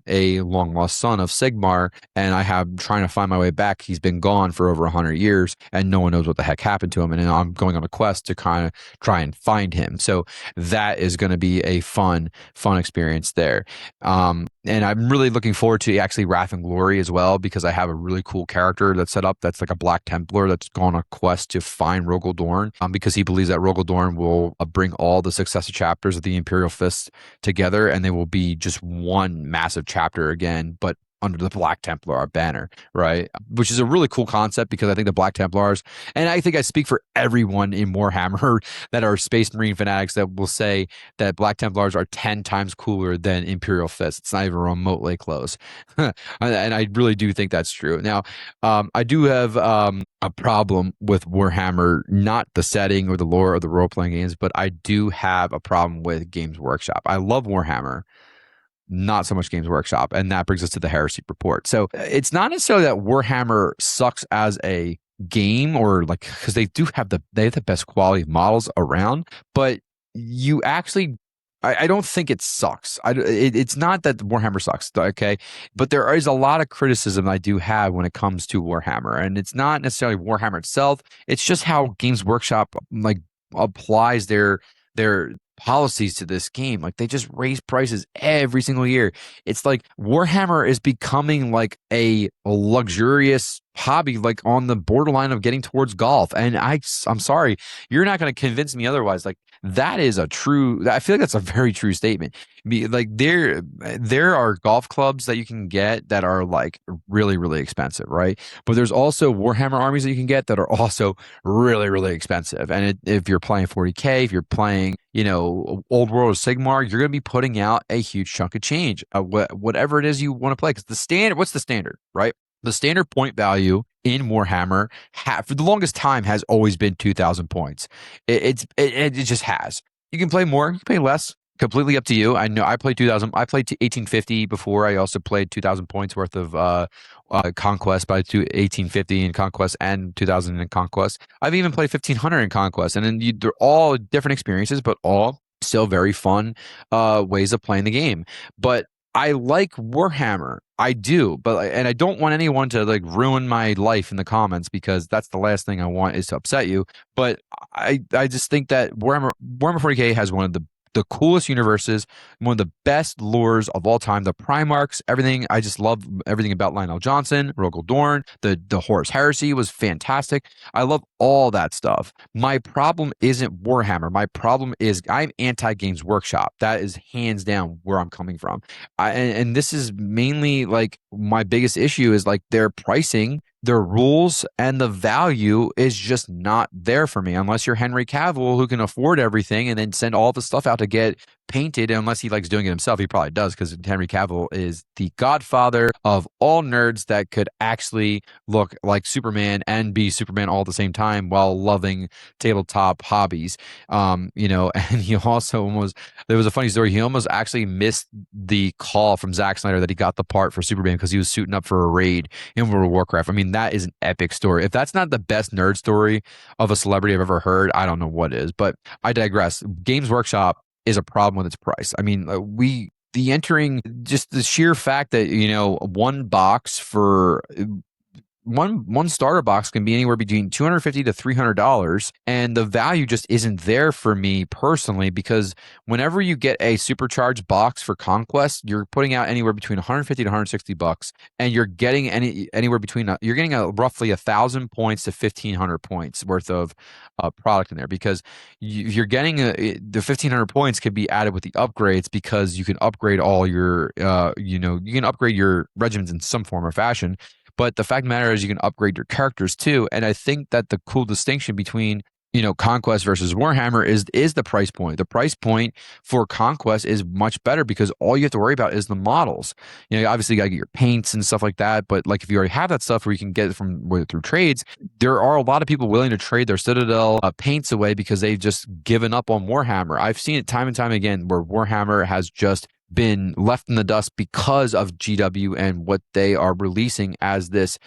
a long lost son of Sigmar, and I have trying to find my way back. He's been gone for over 100 years, and no one knows what the heck happened to him. And I'm going on a quest to kind of try and find him. So that is going to be a fun experience there. And I'm really looking forward to actually Wrath and Glory as well, because I have a really cool character that's set up that's like a Black Templar that's gone on a quest to find Rogel Dorn, because he believes that Rogel Dorn will bring all the successive chapters of the Imperial Fist together, and they will be just one massive chapter again, but under the Black Templar banner, right? Which is a really cool concept, because I think the Black Templars, and I think I speak for everyone in Warhammer that are Space Marine fanatics, that will say that Black Templars are 10 times cooler than Imperial Fists. It's not even remotely close. And I really do think that's true. Now, I do have a problem with Warhammer, not the setting or the lore or the role-playing games, but I do have a problem with Games Workshop. I love Warhammer, not so much Games Workshop. And that brings us to the Heresy Report. So it's not necessarily that Warhammer sucks as a game, or like, because they have the best quality models around, but you actually, I don't think it sucks. It's not that Warhammer sucks, okay? But there is a lot of criticism I do have when it comes to Warhammer, and it's not necessarily Warhammer itself. It's just how Games Workshop like applies their policies to this game. Like, they just raise prices every single year. It's like Warhammer is becoming like a luxurious hobby, like on the borderline of getting towards golf. And I'm sorry, you're not going to convince me otherwise. Like, that is a true, I feel like that's a very true statement. Like, there are golf clubs that you can get that are like really, really expensive, right? But there's also Warhammer armies that you can get that are also really, really expensive. And if you're playing 40K, if you're playing, Old World or Sigmar, you're going to be putting out a huge chunk of change, whatever it is you want to play. Because what's the standard, right? The standard point value in Warhammer for the longest time has always been 2,000 points. It just has. You can play more, you can play less. Completely up to you. I know I played 2,000. I played 1850 before. I also played 2,000 points worth of Conquest, by 1850 in Conquest and 2,000 in Conquest. I've even played 1,500 in Conquest, and then they're all different experiences, but all still very fun ways of playing the game. But I like Warhammer. I do, and I don't want anyone to like ruin my life in the comments, because that's the last thing I want, is to upset you. But I just think that Warhammer 40K has one of the coolest universes, one of the best lores of all time. The Primarchs, everything. I just love everything about Lionel Johnson, Rogel Dorn. The Horus Heresy was fantastic. I love all that stuff. My problem isn't Warhammer. My problem is I'm anti-Games Workshop. That is hands down where I'm coming from. And this is mainly like my biggest issue is like their pricing, their rules, and the value is just not there for me, unless you're Henry Cavill, who can afford everything and then send all the stuff out to get painted. Unless he likes doing it himself. He probably does, because Henry Cavill is the godfather of all nerds that could actually look like Superman and be Superman all at the same time while loving tabletop hobbies. And he also there was a funny story. He almost actually missed the call from Zack Snyder that he got the part for Superman because he was suiting up for a raid in World of Warcraft. I mean, that is an epic story. If that's not the best nerd story of a celebrity I've ever heard, I don't know what is. But I digress. Games Workshop is a problem with its price. I mean, just the sheer fact that, one box for one starter box can be anywhere between $250 to $300, and the value just isn't there for me personally, because whenever you get a supercharged box for Conquest, you're putting out anywhere between $150 to $160, and you're getting anywhere between roughly 1,000 points to 1,500 points worth of product in there, because you're getting the 1,500 points could be added with the upgrades, because you can upgrade all your you can upgrade your regiments in some form or fashion. But the fact of the matter is, you can upgrade your characters too. And I think that the cool distinction between Conquest versus Warhammer is the price point. The price point for Conquest is much better because all you have to worry about is the models. Obviously you gotta get your paints and stuff like that, but like if you already have that stuff where you can get it from through trades, there are a lot of people willing to trade their Citadel paints away because they've just given up on Warhammer. I've seen it time and time again where Warhammer has just been left in the dust because of GW and what they are releasing as this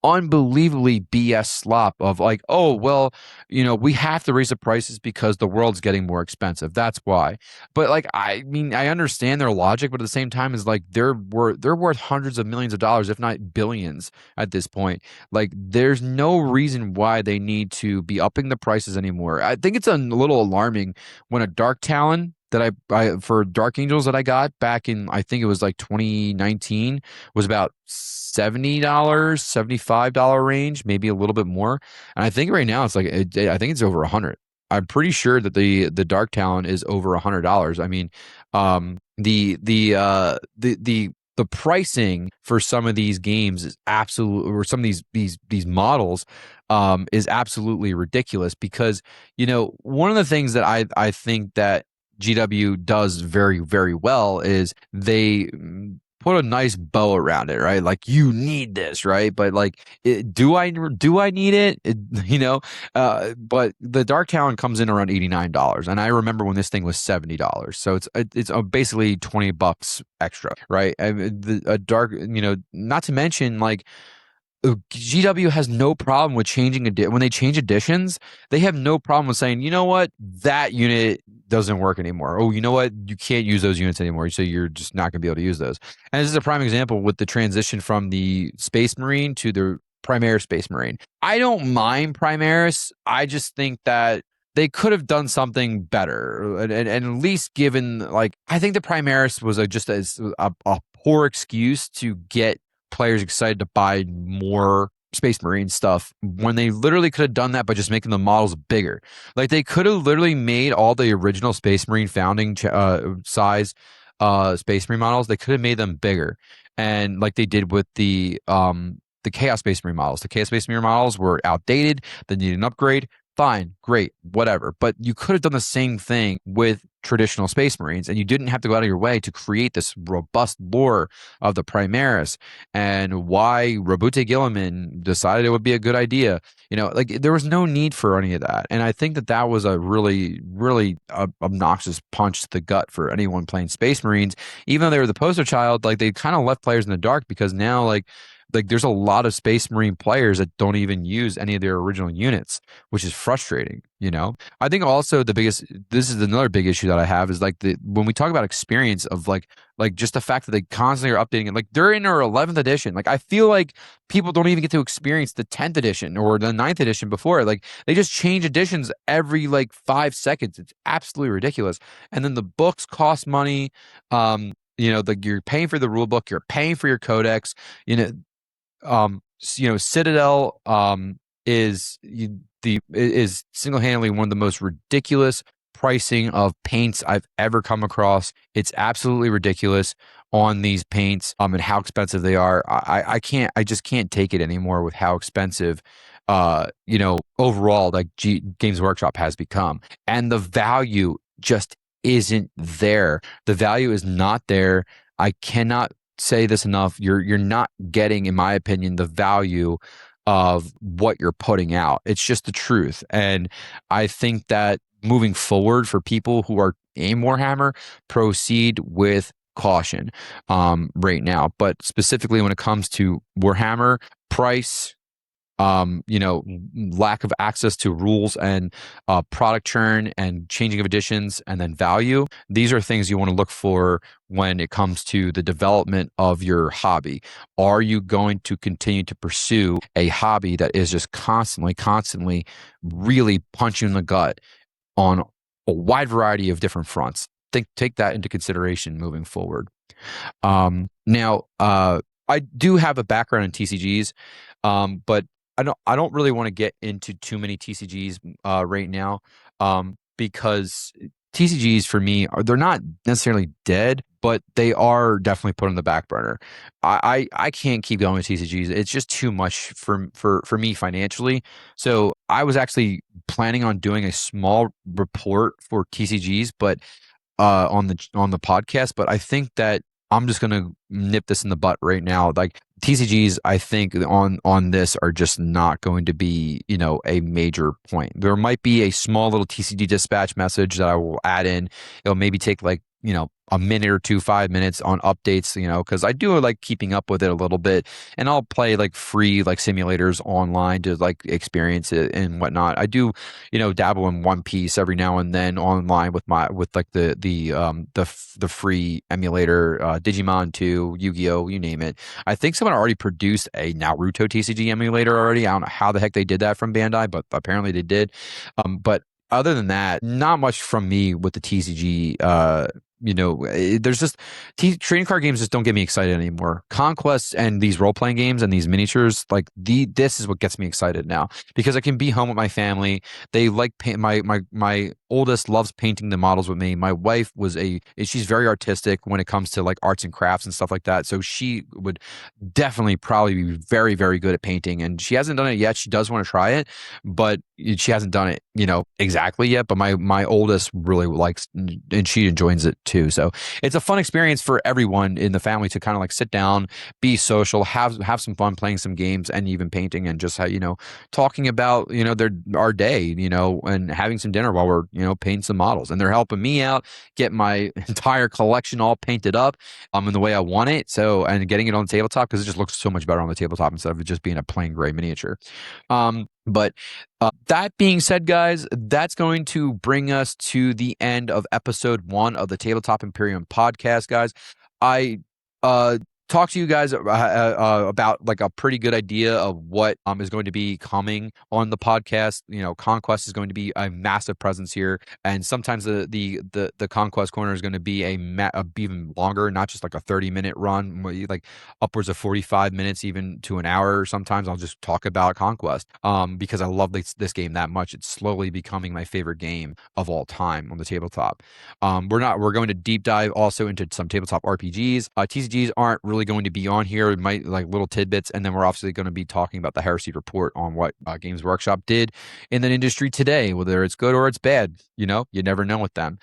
unbelievably BS slop of like, oh, well, we have to raise the prices because the world's getting more expensive. That's why. But like, I mean, I understand their logic, but at the same time, is like they're worth hundreds of millions of dollars, if not billions, at this point. Like, there's no reason why they need to be upping the prices anymore. I think it's a little alarming when a Dark Talon that I for Dark Angels that I got back in, I think it was like 2019, was about $70, $75 range, maybe a little bit more. And I think right now it's like I think it's over 100. I'm pretty sure that the Dark Talon is over $100. I mean, the pricing for some of these games is absolute, or some of these models is absolutely ridiculous because one of the things that I think that GW does very, very well is they put a nice bow around it, right? Like, you need this, right? But like, do I need it? But the Dark Talon comes in around $89, and I remember when this thing was $70. So it's basically $20 extra, right? A dark, not to mention like, GW has no problem with changing when they change editions. They have no problem with saying, you know what, that unit doesn't work anymore. Oh, you know what, you can't use those units anymore, so you're just not going to be able to use those. And this is a prime example with the transition from the Space Marine to the Primaris Space Marine. I don't mind Primaris. I just think that they could have done something better, and at least given, like, I think the Primaris was just a poor excuse to get players excited to buy more Space Marine stuff when they literally could have done that by just making the models bigger. Like, they could have literally made all the original Space Marine founding size Space Marine models. They could have made them bigger, and like they did with the Chaos Space Marine models. The Chaos Space Marine models were outdated. They needed an upgrade. Fine, great, whatever. But you could have done the same thing with traditional Space Marines, and you didn't have to go out of your way to create this robust lore of the Primaris, and why Robute Gilliman decided it would be a good idea. Like, there was no need for any of that. And I think that was a really, really obnoxious punch to the gut for anyone playing Space Marines. Even though they were the poster child, like, they kind of left players in the dark, because now, like there's a lot of Space Marine players that don't even use any of their original units, which is frustrating. I think also this is another big issue that I have, is like, when we talk about experience of like just the fact that they constantly are updating it. Like, they're in our 11th edition. Like, I feel like people don't even get to experience the 10th edition or the 9th edition before. Like, they just change editions every like 5 seconds. It's absolutely ridiculous. And then the books cost money. You're paying for the rule book, you're paying for your codex. Citadel is single-handedly one of the most ridiculous pricing of paints I've ever come across. It's absolutely ridiculous on these paints, and how expensive they are. I just can't take it anymore with how expensive overall, like, Games Workshop has become, and the value just isn't there. The value is not there. I cannot say this enough. You're not getting, in my opinion, the value of what you're putting out. It's just the truth. And I think that moving forward, for people who are in Warhammer, proceed with caution right now. But specifically when it comes to Warhammer, price, lack of access to rules and product churn and changing of editions, and then value. These are things you want to look for when it comes to the development of your hobby. Are you going to continue to pursue a hobby that is just constantly really punching in the gut on a wide variety of different fronts? Take that into consideration moving forward. Now, I do have a background in TCGs, but I don't really want to get into too many TCGs right now, because TCGs for me they're not necessarily dead, but they are definitely put on the back burner. I can't keep going with TCGs. It's just too much for me financially. So I was actually planning on doing a small report for TCGs, but on the podcast, but I think that I'm just gonna nip this in the butt right now. Like TCGs, I think on this are just not going to be, a major point. There might be a small little TCG dispatch message that I will add in. It'll maybe take like, a minute or two, 5 minutes on updates, because I do like keeping up with it a little bit, and I'll play like free like simulators online to like experience it and whatnot. I do, dabble in One Piece every now and then online with like the free emulator, Digimon 2, Yu-Gi-Oh, you name it. I think someone already produced a Naruto TCG emulator already. I don't know how the heck they did that from Bandai, but apparently they did. But other than that, not much from me with the TCG. There's just trading card games just don't get me excited anymore. Conquest and these role playing games and these miniatures, like this is what gets me excited now, because I can be home with my family. They like paint. My oldest loves painting the models with me. My wife she's very artistic when it comes to like arts and crafts and stuff like that. So she would definitely probably be very, very good at painting, and she hasn't done it yet. She does want to try it, but she hasn't done it, exactly yet. But my oldest really likes, and she enjoys it too. So it's a fun experience for everyone in the family to kind of like sit down, be social, have some fun playing some games, and even painting, and just talking about our day, and having some dinner while we're painting some models, and they're helping me out get my entire collection all painted up in the way I want it. So, and getting it on the tabletop, because it just looks so much better on the tabletop instead of it just being a plain gray miniature. But that being said, guys, that's going to bring us to the end of episode 1 of the Tabletop Imperium podcast, guys. I talk to you guys about like a pretty good idea of what is going to be coming on the podcast. Conquest is going to be a massive presence here, and sometimes the Conquest corner is going to be a even longer, not just like a 30-minute run, like upwards of 45 minutes, even to an hour. Sometimes I'll just talk about Conquest because I love this game that much. It's slowly becoming my favorite game of all time on the tabletop. We're going to deep dive also into some tabletop RPGs. TCGs aren't really going to be on here. It might like little tidbits, and then we're obviously going to be talking about the Heresy report on what Games Workshop did in the industry today, whether it's good or it's bad. You never know with them.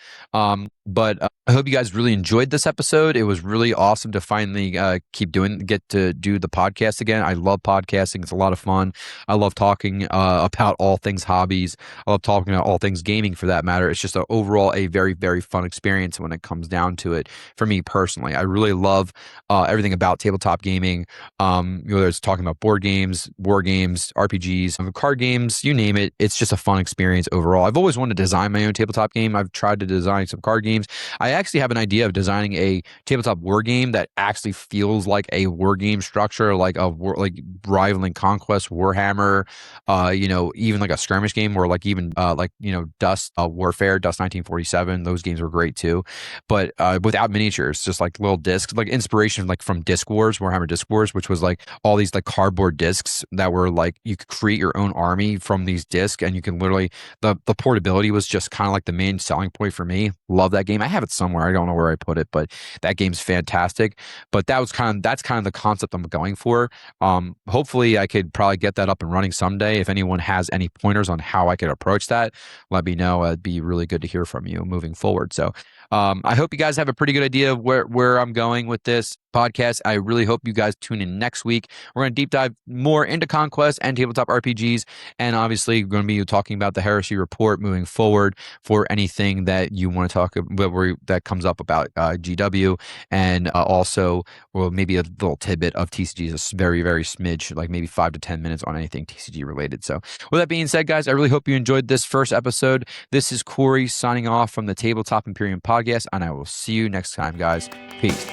But I hope you guys really enjoyed this episode. It was really awesome to finally get to do the podcast again. I love podcasting. It's a lot of fun. I love talking about all things hobbies. I love talking about all things gaming, for that matter. It's just overall a very, very fun experience when it comes down to it for me personally. I really love everything about tabletop gaming, whether it's talking about board games, war games, RPGs, card games, you name it. It's just a fun experience overall. I've always wanted to design my own tabletop game. I've tried to design some card games. I actually have an idea of designing a tabletop war game that actually feels like a war game structure, like rivaling Conquest, Warhammer, even like a skirmish game, or like even Dust Warfare, Dust 1947. Those games were great too, but without miniatures, just like little discs, like inspiration like from Disc Wars, Warhammer Disc Wars, which was like all these like cardboard discs that were like you could create your own army from these discs, and you can literally the portability was just kind of like the main selling point for me. Love that game. I have it somewhere. I don't know where I put it, but that game's fantastic. But that's kind of the concept I'm going for. Hopefully I could probably get that up and running someday. If anyone has any pointers on how I could approach that, let me know. It'd be really good to hear from you moving forward. So I hope you guys have a pretty good idea of where I'm going with this podcast. I really hope you guys tune in next week. We're going to deep dive more into Conquest and tabletop RPGs, and obviously we're going to be talking about the Heresy report moving forward for anything that you want to talk about that comes up about GW, and also maybe a little tidbit of TCGs, a very, very smidge, like maybe 5 to 10 minutes on anything TCG related. So with that being said, guys, I really hope you enjoyed this first episode. This is Corey signing off from the Tabletop Imperium podcast, and I will see you next time, guys. Peace.